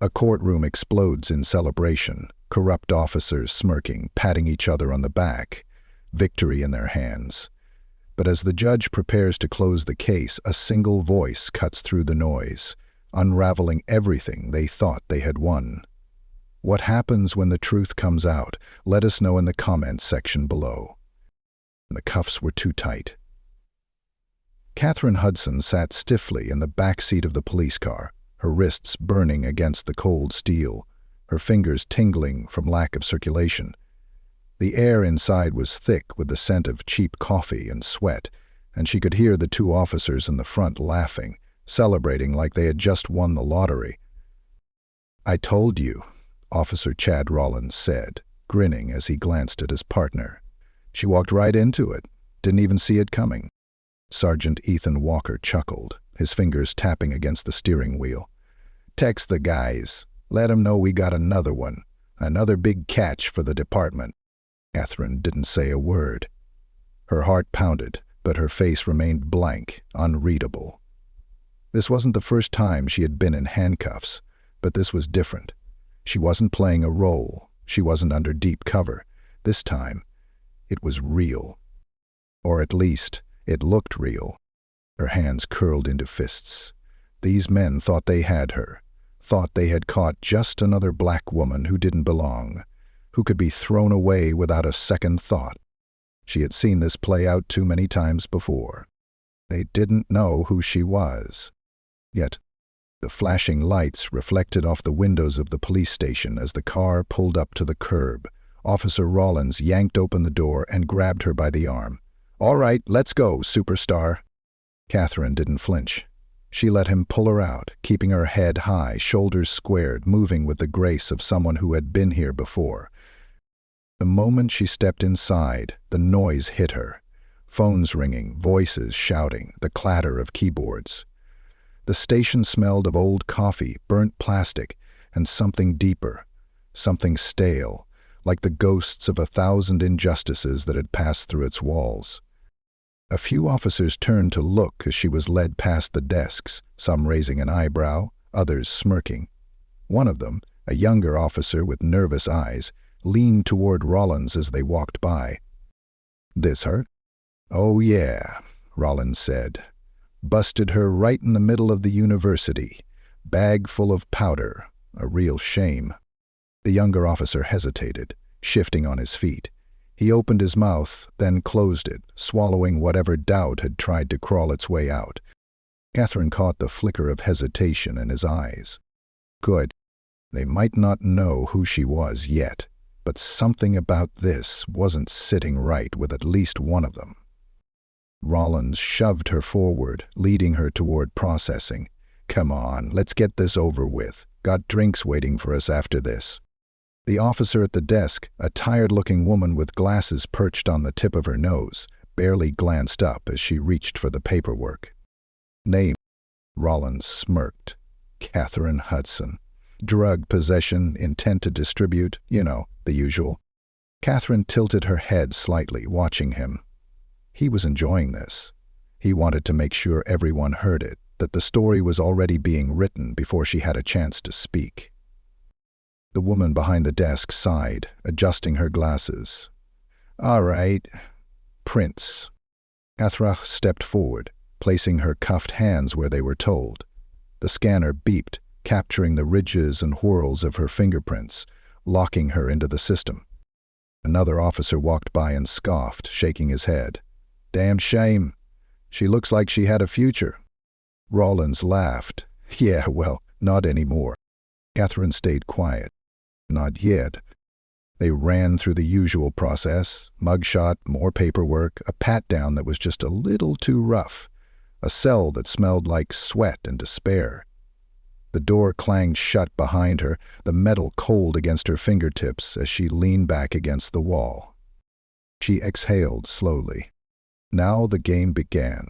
A courtroom explodes in celebration, corrupt officers smirking, patting each other on the back, victory in their hands. But as the judge prepares to close the case, a single voice cuts through the noise, unraveling everything they thought they had won. What happens when the truth comes out? Let us know in the comments section below. The cuffs were too tight. Catherine Hudson sat stiffly in the back seat of the police car, her wrists burning against the cold steel, her fingers tingling from lack of circulation. The air inside was thick with the scent of cheap coffee and sweat, and she could hear the two officers in the front laughing, celebrating like they had just won the lottery. "I told you," Officer Chad Rollins said, grinning as he glanced at his partner. "She walked right into it, didn't even see it coming." Sergeant Ethan Walker chuckled, his fingers tapping against the steering wheel. "Text the guys. Let 'em know we got another one. Another big catch for the department." Catherine didn't say a word. Her heart pounded, but her face remained blank, unreadable. This wasn't the first time she had been in handcuffs, but this was different. She wasn't playing a role. She wasn't under deep cover. This time, it was real. Or at least, it looked real. Her hands curled into fists. These men thought they had her, thought they had caught just another black woman who didn't belong, who could be thrown away without a second thought. She had seen this play out too many times before. They didn't know who she was. Yet, the flashing lights reflected off the windows of the police station as the car pulled up to the curb. Officer Rollins yanked open the door and grabbed her by the arm. "All right, let's go, superstar." Catherine didn't flinch. She let him pull her out, keeping her head high, shoulders squared, moving with the grace of someone who had been here before. The moment she stepped inside, the noise hit her. Phones ringing, voices shouting, the clatter of keyboards. The station smelled of old coffee, burnt plastic, and something deeper, something stale, like the ghosts of 1,000 injustices that had passed through its walls. A few officers turned to look as she was led past the desks, some raising an eyebrow, others smirking. One of them, a younger officer with nervous eyes, leaned toward Rollins as they walked by. "This hurt?" "Oh yeah," Rollins said. "Busted her right in the middle of the university. Bag full of powder. A real shame." The younger officer hesitated, shifting on his feet. He opened his mouth, then closed it, swallowing whatever doubt had tried to crawl its way out. Catherine caught the flicker of hesitation in his eyes. Good. They might not know who she was yet, but something about this wasn't sitting right with at least one of them. Rollins shoved her forward, leading her toward processing. "Come on, let's get this over with. Got drinks waiting for us after this." The officer at the desk, a tired-looking woman with glasses perched on the tip of her nose, barely glanced up as she reached for the paperwork. "Name?" Rollins smirked. "Catherine Hudson. Drug possession, intent to distribute, the usual." Catherine tilted her head slightly, watching him. He was enjoying this. He wanted to make sure everyone heard it, that the story was already being written before she had a chance to speak. The woman behind the desk sighed, adjusting her glasses. "All right. Prince." Catherine stepped forward, placing her cuffed hands where they were told. The scanner beeped, capturing the ridges and whorls of her fingerprints, locking her into the system. Another officer walked by and scoffed, shaking his head. "Damn shame. She looks like she had a future." Rollins laughed. "Yeah, well, not anymore." Catherine stayed quiet. "Not yet." They ran through the usual process, mugshot, more paperwork, a pat-down that was just a little too rough, a cell that smelled like sweat and despair. The door clanged shut behind her, the metal cold against her fingertips as she leaned back against the wall. She exhaled slowly. Now the game began.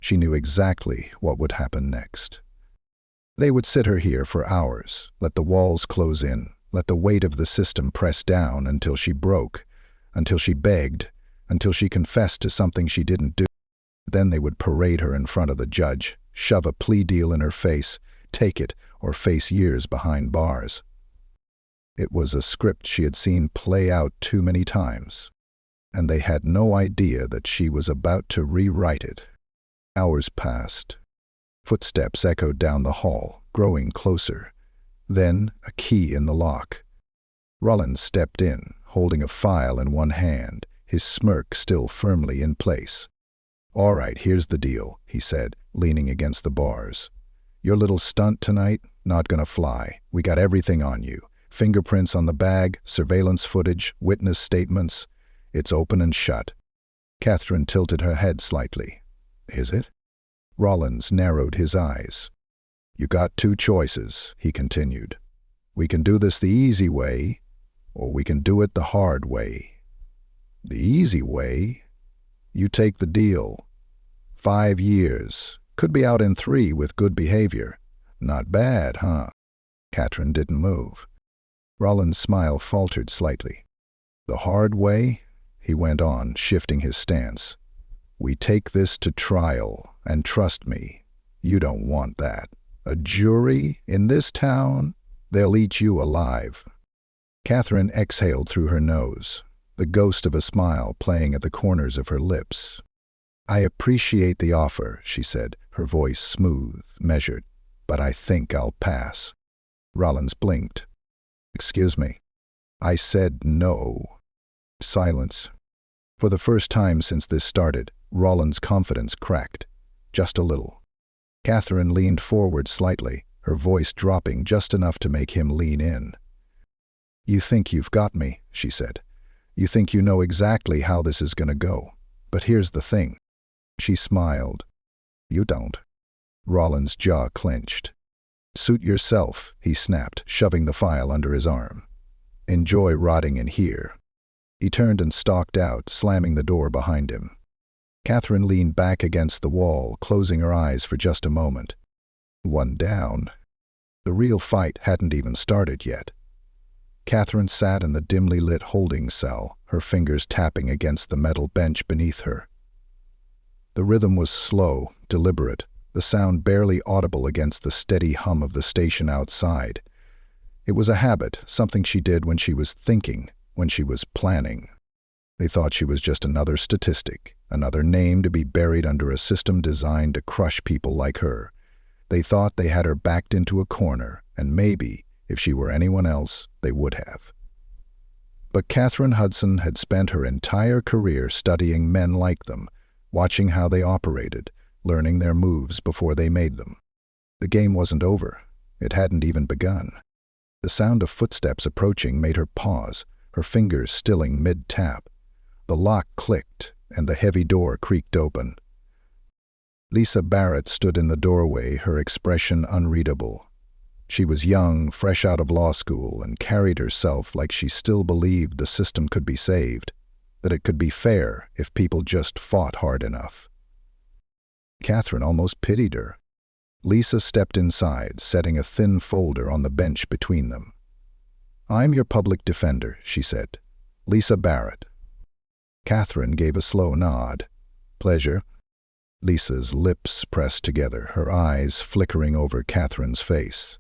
She knew exactly what would happen next. They would sit her here for hours, let the walls close in, let the weight of the system press down until she broke, until she begged, until she confessed to something she didn't do. Then they would parade her in front of the judge, shove a plea deal in her face, take it, or face years behind bars. It was a script she had seen play out too many times, and they had no idea that she was about to rewrite it. Hours passed. Footsteps echoed down the hall, growing closer. Then, a key in the lock. Rollins stepped in, holding a file in one hand, his smirk still firmly in place. "All right, here's the deal," he said, leaning against the bars. "Your little stunt tonight, not gonna fly. We got everything on you. Fingerprints on the bag, surveillance footage, witness statements. It's open and shut." Catherine tilted her head slightly. "Is it?" Rollins narrowed his eyes. "You got two choices," he continued. "We can do this the easy way, or we can do it the hard way. The easy way? You take the deal. 5 years. Could be out in 3 with good behavior. Not bad, huh?" Catherine didn't move. Rollins' smile faltered slightly. "The hard way?" he went on, shifting his stance. "We take this to trial, and trust me, you don't want that. A jury in this town? They'll eat you alive." Catherine exhaled through her nose, the ghost of a smile playing at the corners of her lips. "I appreciate the offer," she said, her voice smooth, measured, "but I think I'll pass." Rollins blinked. "Excuse me." "I said no." Silence. For the first time since this started, Rollins' confidence cracked, just a little. Catherine leaned forward slightly, her voice dropping just enough to make him lean in. "You think you've got me," she said. "You think you know exactly how this is going to go. But here's the thing." She smiled. "You don't." Rollins' jaw clenched. "Suit yourself," he snapped, shoving the file under his arm. "Enjoy rotting in here." He turned and stalked out, slamming the door behind him. Catherine leaned back against the wall, closing her eyes for just a moment. One down. The real fight hadn't even started yet. Catherine sat in the dimly lit holding cell, her fingers tapping against the metal bench beneath her. The rhythm was slow, deliberate, the sound barely audible against the steady hum of the station outside. It was a habit, something she did when she was thinking, when she was planning. They thought she was just another statistic, another name to be buried under a system designed to crush people like her. They thought they had her backed into a corner, and maybe, if she were anyone else, they would have. But Catherine Hudson had spent her entire career studying men like them, watching how they operated, learning their moves before they made them. The game wasn't over. It hadn't even begun. The sound of footsteps approaching made her pause, her fingers stilling mid-tap. The lock clicked, and the heavy door creaked open. Lisa Barrett stood in the doorway, her expression unreadable. She was young, fresh out of law school, and carried herself like she still believed the system could be saved, that it could be fair if people just fought hard enough. Catherine almost pitied her. Lisa stepped inside, setting a thin folder on the bench between them. "I'm your public defender," she said. "Lisa Barrett." Catherine gave a slow nod. "Pleasure." Lisa's lips pressed together, her eyes flickering over Catherine's face.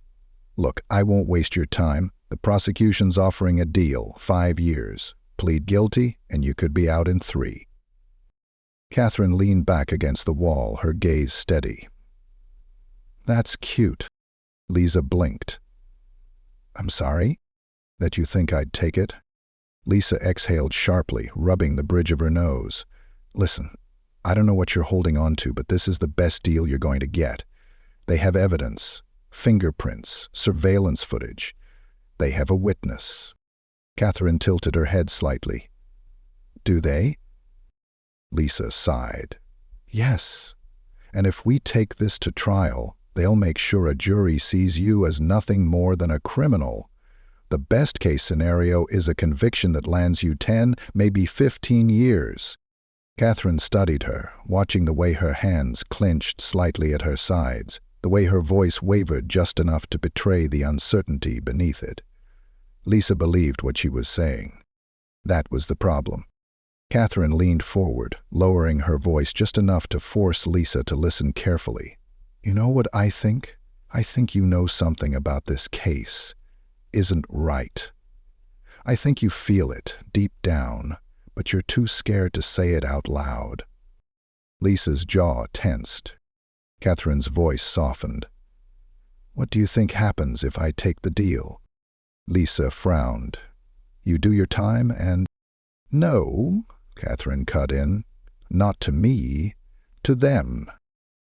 "Look, I won't waste your time. The prosecution's offering a deal, 5 years. Plead guilty, and you could be out in 3. Catherine leaned back against the wall, her gaze steady. "That's cute." Lisa blinked. "I'm sorry? That you think I'd take it?" Lisa exhaled sharply, rubbing the bridge of her nose. "Listen, I don't know what you're holding on to, but this is the best deal you're going to get. They have evidence, fingerprints, surveillance footage. They have a witness." Catherine tilted her head slightly. "Do they?" Lisa sighed. "Yes. And if we take this to trial, they'll make sure a jury sees you as nothing more than a criminal. The best-case scenario is a conviction that lands you 10, maybe 15 years. Catherine studied her, watching the way her hands clenched slightly at her sides, the way her voice wavered just enough to betray the uncertainty beneath it. Lisa believed what she was saying. That was the problem. Catherine leaned forward, lowering her voice just enough to force Lisa to listen carefully. "You know what I think? I think you know something about this case isn't right. I think you feel it deep down, but you're too scared to say it out loud." Lisa's jaw tensed. Catherine's voice softened. "What do you think happens if I take the deal?" Lisa frowned. "You do your time and—" "No," Catherine cut in. "Not to me. To them."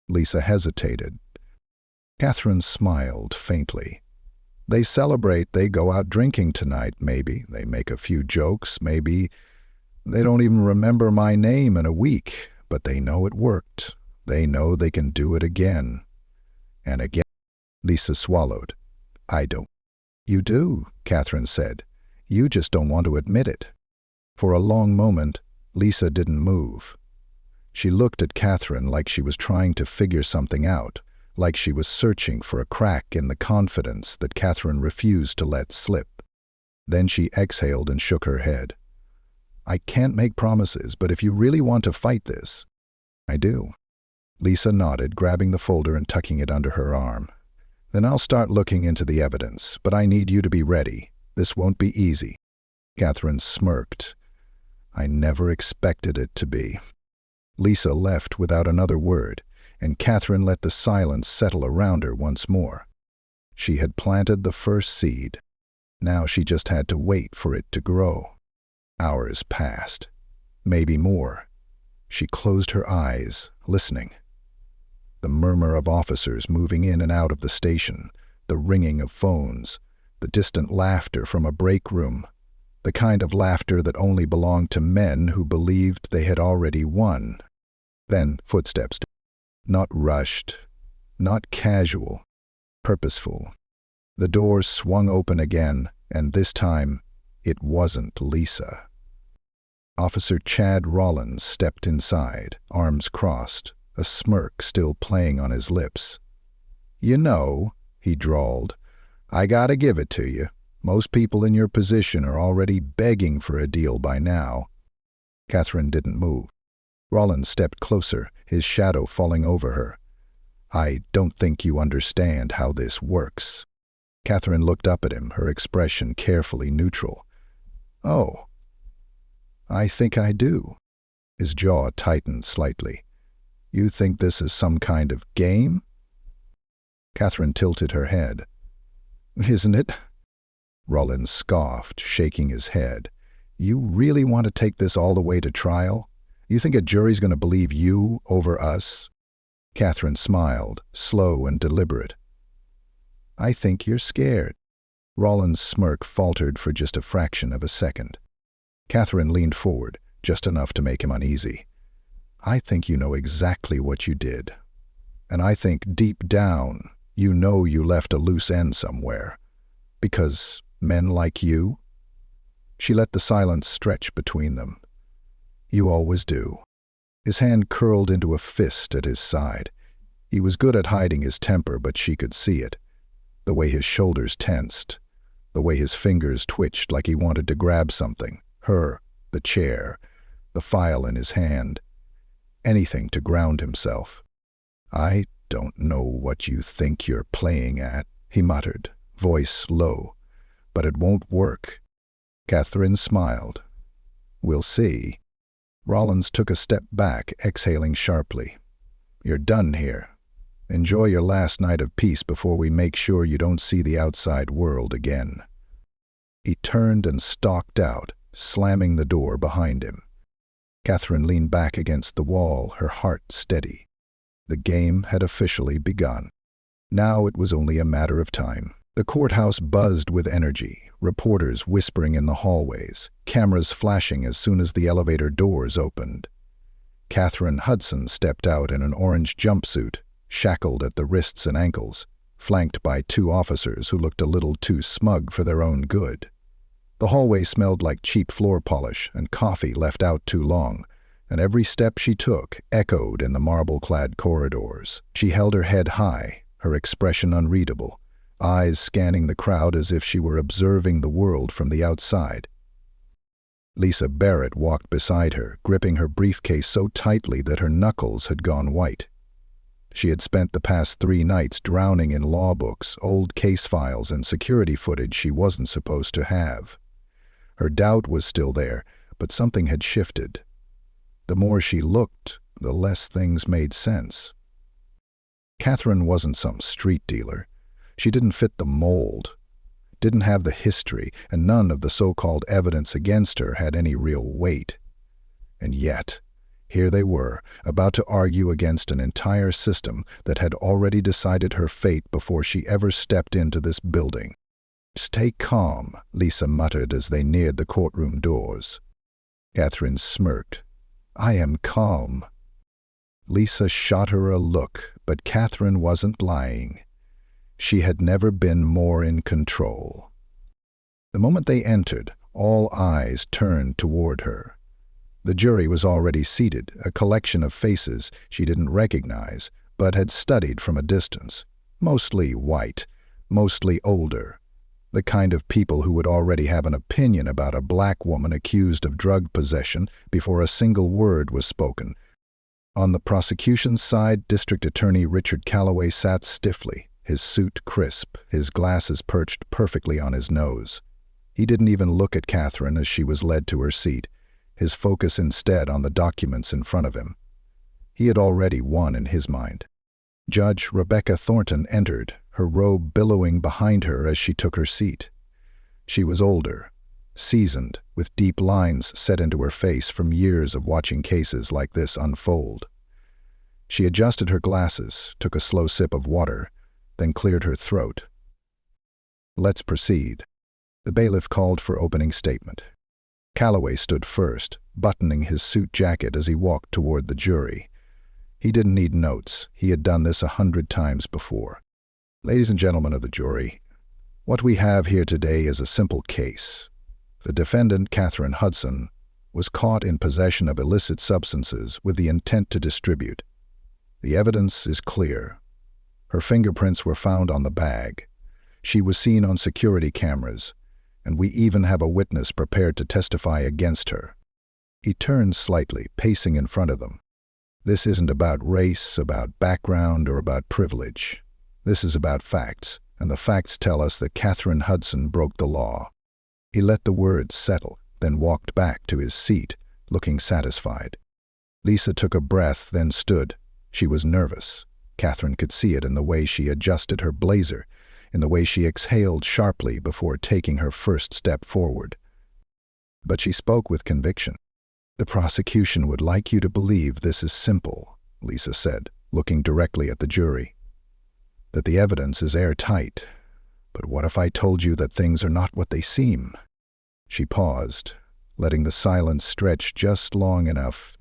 Lisa hesitated. Catherine smiled faintly. "They celebrate, they go out drinking tonight, maybe. They make a few jokes, maybe. They don't even remember my name in a week, but they know it worked. They know they can do it again. And again." Lisa swallowed. "I don't." "You do," Catherine said. "You just don't want to admit it." For a long moment, Lisa didn't move. She looked at Catherine like she was trying to figure something out, like she was searching for a crack in the confidence that Catherine refused to let slip. Then she exhaled and shook her head. "I can't make promises, but if you really want to fight this—" "I do." Lisa nodded, grabbing the folder and tucking it under her arm. "Then I'll start looking into the evidence, but I need you to be ready. This won't be easy." Catherine smirked. "I never expected it to be." Lisa left without another word, and Catherine let the silence settle around her once more. She had planted the first seed. Now she just had to wait for it to grow. Hours passed. Maybe more. She closed her eyes, listening. The murmur of officers moving in and out of the station, the ringing of phones, the distant laughter from a break room, the kind of laughter that only belonged to men who believed they had already won. Then footsteps. Not rushed, not casual, purposeful. The doors swung open again, and this time, it wasn't Lisa. Officer Chad Rollins stepped inside, arms crossed, a smirk still playing on his lips. "You know," he drawled, "I gotta give it to you. Most people in your position are already begging for a deal by now." Catherine didn't move. Rollins stepped closer, his shadow falling over her. "I don't think you understand how this works." Catherine looked up at him, her expression carefully neutral. "Oh, I think I do." His jaw tightened slightly. "You think this is some kind of game?" Catherine tilted her head. "Isn't it?" Rollins scoffed, shaking his head. "You really want to take this all the way to trial? You think a jury's going to believe you over us?" Catherine smiled, slow and deliberate. "I think you're scared." Rollins' smirk faltered for just a fraction of a second. Catherine leaned forward, just enough to make him uneasy. "I think you know exactly what you did. And I think deep down you know you left a loose end somewhere. Because men like you—" She let the silence stretch between them. "You always do." His hand curled into a fist at his side. He was good at hiding his temper, but she could see it. The way his shoulders tensed, the way his fingers twitched like he wanted to grab something, her, the chair, the file in his hand, anything to ground himself. "I don't know what you think you're playing at," he muttered, voice low, "but it won't work." Catherine smiled. "We'll see." Rollins took a step back, exhaling sharply. "You're done here. Enjoy your last night of peace before we make sure you don't see the outside world again." He turned and stalked out, slamming the door behind him. Catherine leaned back against the wall, her heart steady. The game had officially begun. Now it was only a matter of time. The courthouse buzzed with energy, reporters whispering in the hallways, cameras flashing as soon as the elevator doors opened. Catherine Hudson stepped out in an orange jumpsuit, shackled at the wrists and ankles, flanked by two officers who looked a little too smug for their own good. The hallway smelled like cheap floor polish and coffee left out too long, and every step she took echoed in the marble-clad corridors. She held her head high, her expression unreadable, eyes scanning the crowd as if she were observing the world from the outside. Lisa Barrett walked beside her, gripping her briefcase so tightly that her knuckles had gone white. She had spent the past 3 nights drowning in law books, old case files, and security footage she wasn't supposed to have. Her doubt was still there, but something had shifted. The more she looked, the less things made sense. Catherine wasn't some street dealer. She didn't fit the mold, didn't have the history, and none of the so-called evidence against her had any real weight. And yet, here they were, about to argue against an entire system that had already decided her fate before she ever stepped into this building. "Stay calm," Lisa muttered as they neared the courtroom doors. Catherine smirked. "I am calm." Lisa shot her a look, but Catherine wasn't lying. She had never been more in control. The moment they entered, all eyes turned toward her. The jury was already seated, a collection of faces she didn't recognize, but had studied from a distance. Mostly white, mostly older. The kind of people who would already have an opinion about a black woman accused of drug possession before a single word was spoken. On the prosecution's side, District Attorney Richard Calloway sat stiffly, his suit crisp, his glasses perched perfectly on his nose. He didn't even look at Catherine as she was led to her seat, his focus instead on the documents in front of him. He had already won in his mind. Judge Rebecca Thornton entered, her robe billowing behind her as she took her seat. She was older, seasoned, with deep lines set into her face from years of watching cases like this unfold. She adjusted her glasses, took a slow sip of water, then cleared her throat. "Let's proceed." The bailiff called for opening statement. Calloway stood first, buttoning his suit jacket as he walked toward the jury. He didn't need notes. He had done this 100 times before. "Ladies and gentlemen of the jury, what we have here today is a simple case. The defendant, Catherine Hudson, was caught in possession of illicit substances with the intent to distribute. The evidence is clear. Her fingerprints were found on the bag. She was seen on security cameras, and we even have a witness prepared to testify against her." He turned slightly, pacing in front of them. "This isn't about race, about background, or about privilege. This is about facts, and the facts tell us that Catherine Hudson broke the law." He let the words settle, then walked back to his seat, looking satisfied. Lisa took a breath, then stood. She was nervous. Catherine could see it in the way she adjusted her blazer, in the way she exhaled sharply before taking her first step forward. But she spoke with conviction. "The prosecution would like you to believe this is simple," Lisa said, looking directly at the jury. "That the evidence is airtight. But what if I told you that things are not what they seem?" She paused, letting the silence stretch just long enough.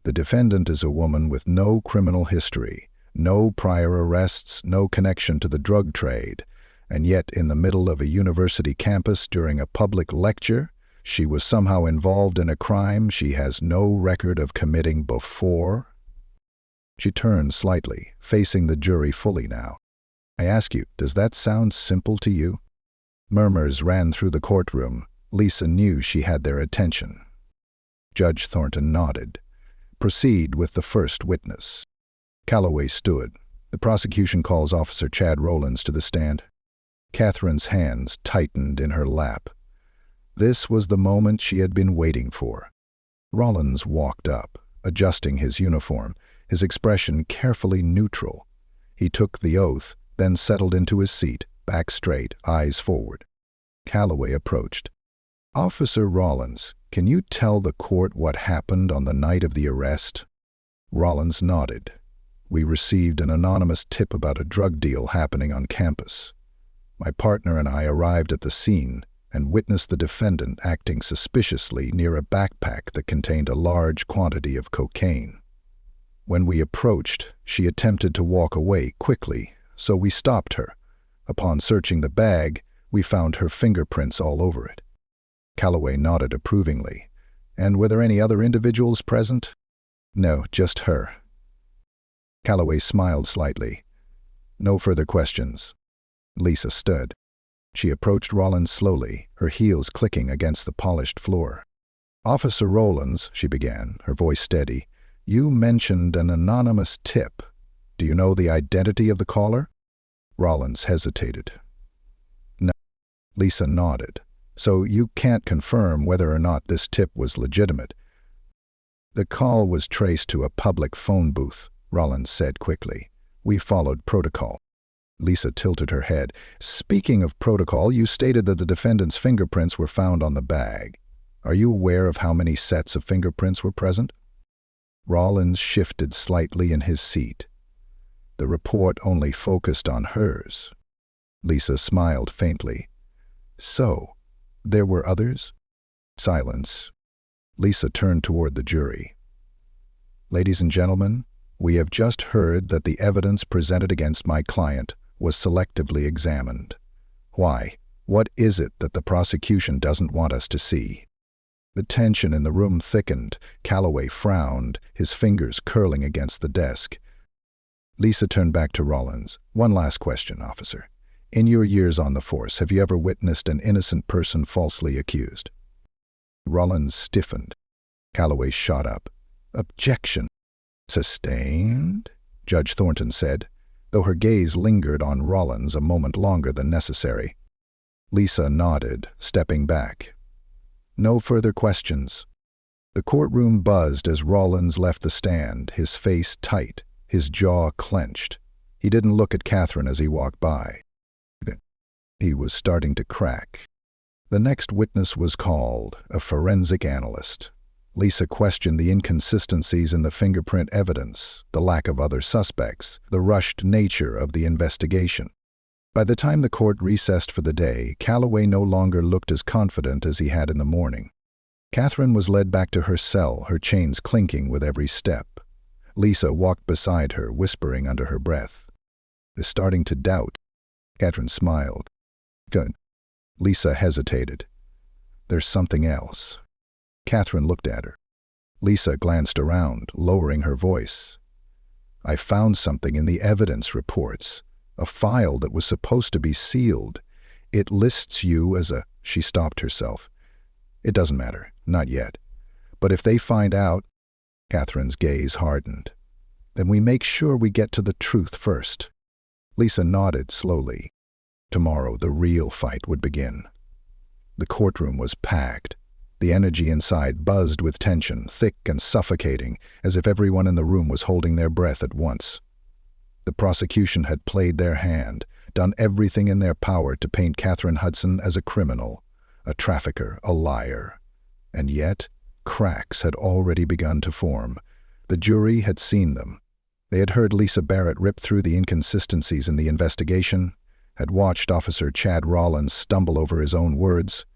"The defendant is a woman with no criminal history, no prior arrests, no connection to the drug trade, and yet in the middle of a university campus during a public lecture, she was somehow involved in a crime she has no record of committing before?" She turned slightly, facing the jury fully now. "I ask you, does that sound simple to you?" Murmurs ran through the courtroom. Lisa knew she had their attention. Judge Thornton nodded. "Proceed with the first witness." Calloway stood. The prosecution calls Officer Chad Rowlands to the stand. Catherine's hands tightened in her lap. This was the moment she had been waiting for. Rowlands walked up, adjusting his uniform, his expression carefully neutral. He took the oath, then settled into his seat, back straight, eyes forward. Calloway approached. "Officer Rowlands, can you tell the court what happened on the night of the arrest?" Rowlands nodded. "We received an anonymous tip about a drug deal happening on campus. My partner and I arrived at the scene and witnessed the defendant acting suspiciously near a backpack that contained a large quantity of cocaine. When we approached, she attempted to walk away quickly, so we stopped her. Upon searching the bag, we found her fingerprints all over it." Calloway nodded approvingly. "And were there any other individuals present?" "No, just her." Calloway smiled slightly. "No further questions." Lisa stood. She approached Rowlands slowly, her heels clicking against the polished floor. "Officer Rowlands," she began, her voice steady, "you mentioned an anonymous tip. Do you know the identity of the caller? Rollins hesitated. No. Lisa nodded. So you can't confirm whether or not this tip was legitimate. The call was traced to a public phone booth, Rollins said quickly. We followed protocol. Lisa tilted her head. Speaking of protocol, you stated that the defendant's fingerprints were found on the bag. Are you aware of how many sets of fingerprints were present? Rollins shifted slightly in his seat. The report only focused on hers. Lisa smiled faintly. So, there were others? Silence. Lisa turned toward the jury. Ladies and gentlemen, we have just heard that the evidence presented against my client was selectively examined. Why? What is it that the prosecution doesn't want us to see? The tension in the room thickened. Calloway frowned, his fingers curling against the desk. Lisa turned back to Rollins. One last question, officer. In your years on the force, have you ever witnessed an innocent person falsely accused? Rollins stiffened. Calloway shot up. Objection. Sustained? Judge Thornton said, though her gaze lingered on Rollins a moment longer than necessary. Lisa nodded, stepping back. No further questions. The courtroom buzzed as Rollins left the stand, his face tight, his jaw clenched. He didn't look at Catherine as he walked by. He was starting to crack. The next witness was called, a forensic analyst. Lisa questioned the inconsistencies in the fingerprint evidence, the lack of other suspects, the rushed nature of the investigation. By the time the court recessed for the day, Calloway no longer looked as confident as he had in the morning. Catherine was led back to her cell, her chains clinking with every step. Lisa walked beside her, whispering under her breath. "They're starting to doubt." Catherine smiled. "Good." Lisa hesitated. "There's something else." Catherine looked at her. Lisa glanced around, lowering her voice. "I found something in the evidence reports. A file that was supposed to be sealed. It lists you as a—" She stopped herself. "It doesn't matter. Not yet. But if they find out—" Catherine's gaze hardened. "Then we make sure we get to the truth first." Lisa nodded slowly. Tomorrow the real fight would begin. The courtroom was packed. The energy inside buzzed with tension, thick and suffocating, as if everyone in the room was holding their breath at once. The prosecution had played their hand, done everything in their power to paint Catherine Hudson as a criminal, a trafficker, a liar. And yet, cracks had already begun to form. The jury had seen them. They had heard Lisa Barrett rip through the inconsistencies in the investigation, had watched Officer Chad Rollins stumble over his own words,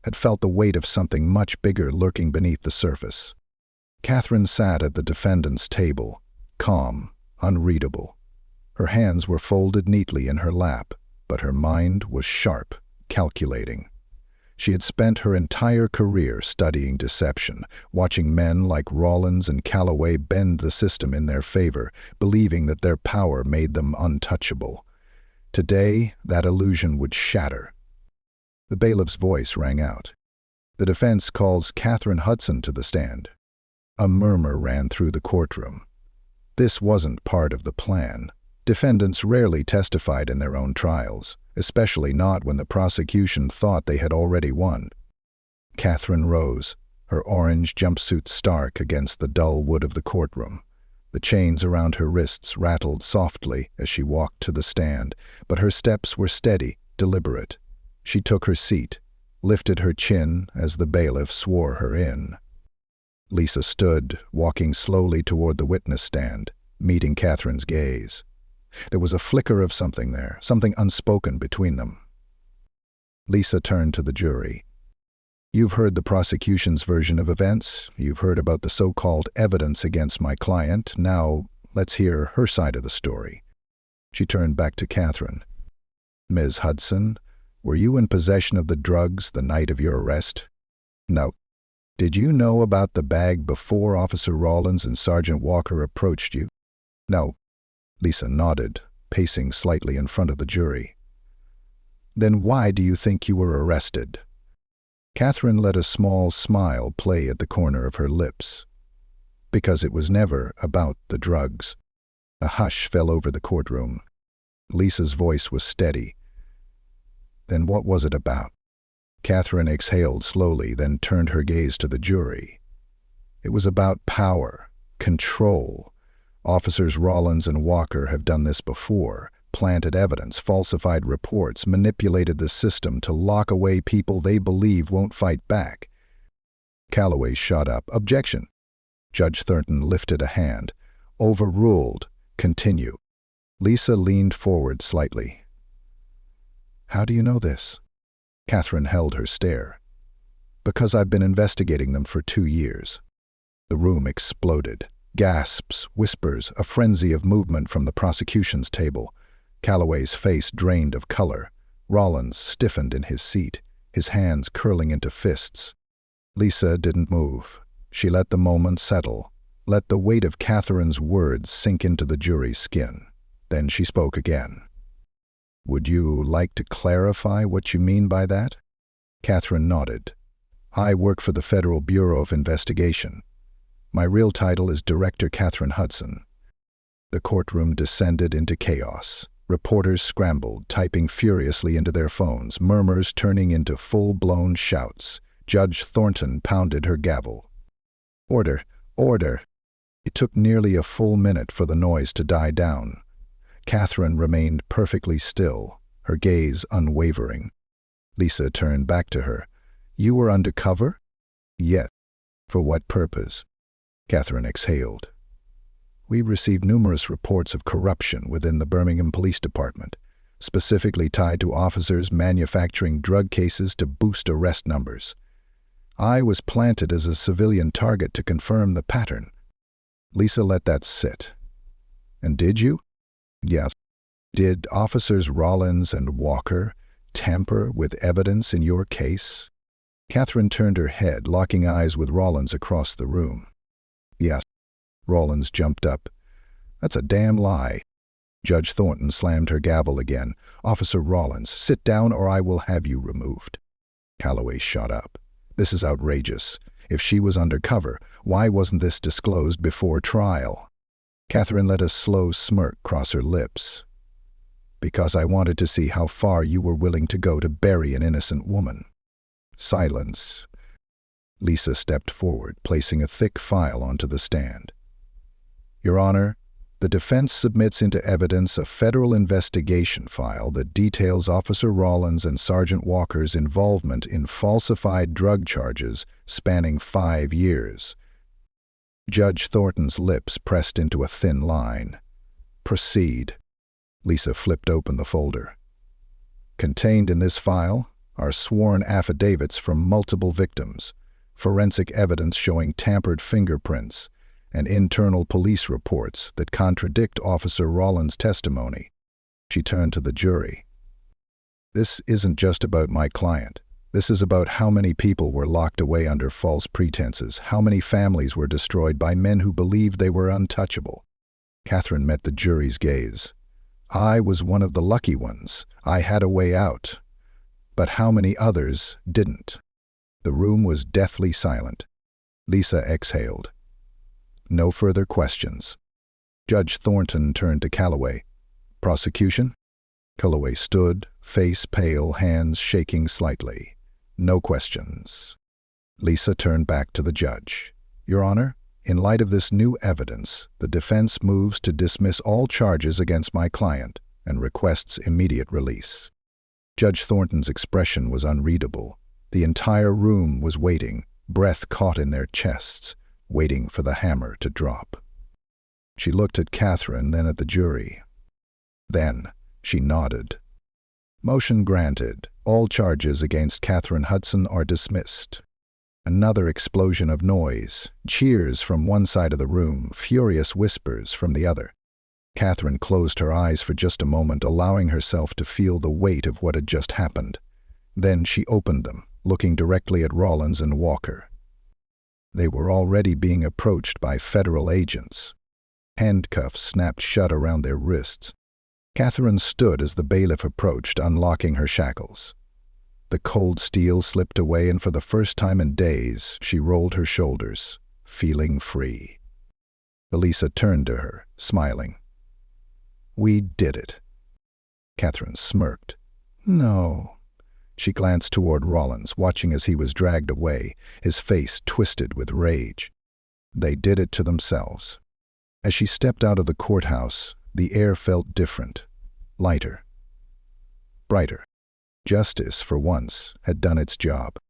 had felt the weight of something much bigger lurking beneath the surface. Catherine sat at the defendant's table, calm, unreadable. Her hands were folded neatly in her lap, but her mind was sharp, calculating. She had spent her entire career studying deception, watching men like Rollins and Calloway bend the system in their favor, believing that their power made them untouchable. Today, that illusion would shatter. The bailiff's voice rang out. "The defense calls Catherine Hudson to the stand." A murmur ran through the courtroom. This wasn't part of the plan. Defendants rarely testified in their own trials, especially not when the prosecution thought they had already won. Catherine rose, her orange jumpsuit stark against the dull wood of the courtroom. The chains around her wrists rattled softly as she walked to the stand, but her steps were steady, deliberate. She took her seat, lifted her chin as the bailiff swore her in. Lisa stood, walking slowly toward the witness stand, meeting Catherine's gaze. There was a flicker of something there, something unspoken between them. Lisa turned to the jury. "You've heard the prosecution's version of events. You've heard about the so-called evidence against my client. Now, let's hear her side of the story." She turned back to Catherine. "Ms. Hudson, were you in possession of the drugs the night of your arrest?" "No." "Did you know about the bag before Officer Rollins and Sergeant Walker approached you?" "No." Lisa nodded, pacing slightly in front of the jury. "Then why do you think you were arrested?" Catherine let a small smile play at the corner of her lips. "Because it was never about the drugs." A hush fell over the courtroom. Lisa's voice was steady. Then what was it about? Catherine exhaled slowly, then turned her gaze to the jury. It was about power, control. Officers Rollins and Walker have done this before, planted evidence, falsified reports, manipulated the system to lock away people they believe won't fight back. Calloway shot up. Objection. Judge Thornton lifted a hand. Overruled. Continue. Lisa leaned forward slightly. How do you know this? Catherine held her stare. Because I've been investigating them for 2 years. The room exploded. Gasps, whispers, a frenzy of movement from the prosecution's table. Calloway's face drained of color. Rollins stiffened in his seat, his hands curling into fists. Lisa didn't move. She let the moment settle, let the weight of Catherine's words sink into the jury's skin. Then she spoke again. Would you like to clarify what you mean by that? Catherine nodded. I work for the Federal Bureau of Investigation. My real title is Director Catherine Hudson. The courtroom descended into chaos. Reporters scrambled, typing furiously into their phones, murmurs turning into full-blown shouts. Judge Thornton pounded her gavel. Order! Order! It took nearly a full minute for the noise to die down. Catherine remained perfectly still, her gaze unwavering. Lisa turned back to her. You were undercover? Yes. For what purpose? Catherine exhaled. We received numerous reports of corruption within the Birmingham Police Department, specifically tied to officers manufacturing drug cases to boost arrest numbers. I was planted as a civilian target to confirm the pattern. Lisa let that sit. And did you? Yes. Did officers Rollins and Walker tamper with evidence in your case? Catherine turned her head, locking eyes with Rollins across the room. Yes. Rollins jumped up. That's a damn lie. Judge Thornton slammed her gavel again. Officer Rollins, sit down or I will have you removed. Calloway shot up. This is outrageous. If she was undercover, why wasn't this disclosed before trial? Catherine let a slow smirk cross her lips. Because I wanted to see how far you were willing to go to bury an innocent woman. Silence. Lisa stepped forward, placing a thick file onto the stand. Your Honor, the defense submits into evidence a federal investigation file that details Officer Rollins and Sergeant Walker's involvement in falsified drug charges spanning 5 years. Judge Thornton's lips pressed into a thin line. Proceed. Lisa flipped open the folder. Contained in this file are sworn affidavits from multiple victims, forensic evidence showing tampered fingerprints, and internal police reports that contradict Officer Rollins' testimony. She turned to the jury. This isn't just about my client. This is about how many people were locked away under false pretenses, how many families were destroyed by men who believed they were untouchable. Catherine met the jury's gaze. I was one of the lucky ones. I had a way out. But how many others didn't? The room was deathly silent. Lisa exhaled. No further questions. Judge Thornton turned to Calloway. Prosecution? Calloway stood, face pale, hands shaking slightly. No questions. Lisa turned back to the judge. Your Honor, in light of this new evidence, the defense moves to dismiss all charges against my client and requests immediate release. Judge Thornton's expression was unreadable. The entire room was waiting, breath caught in their chests, waiting for the hammer to drop. She looked at Catherine, then at the jury. Then she nodded. Motion granted. All charges against Catherine Hudson are dismissed. Another explosion of noise, cheers from one side of the room, furious whispers from the other. Catherine closed her eyes for just a moment, allowing herself to feel the weight of what had just happened. Then she opened them, looking directly at Rollins and Walker. They were already being approached by federal agents. Handcuffs snapped shut around their wrists. Catherine stood as the bailiff approached, unlocking her shackles. The cold steel slipped away, and for the first time in days, she rolled her shoulders, feeling free. Elisa turned to her, smiling. We did it. Catherine smirked. No. She glanced toward Rollins, watching as he was dragged away, his face twisted with rage. They did it to themselves. As she stepped out of the courthouse, the air felt different, lighter, brighter. Justice, for once, had done its job.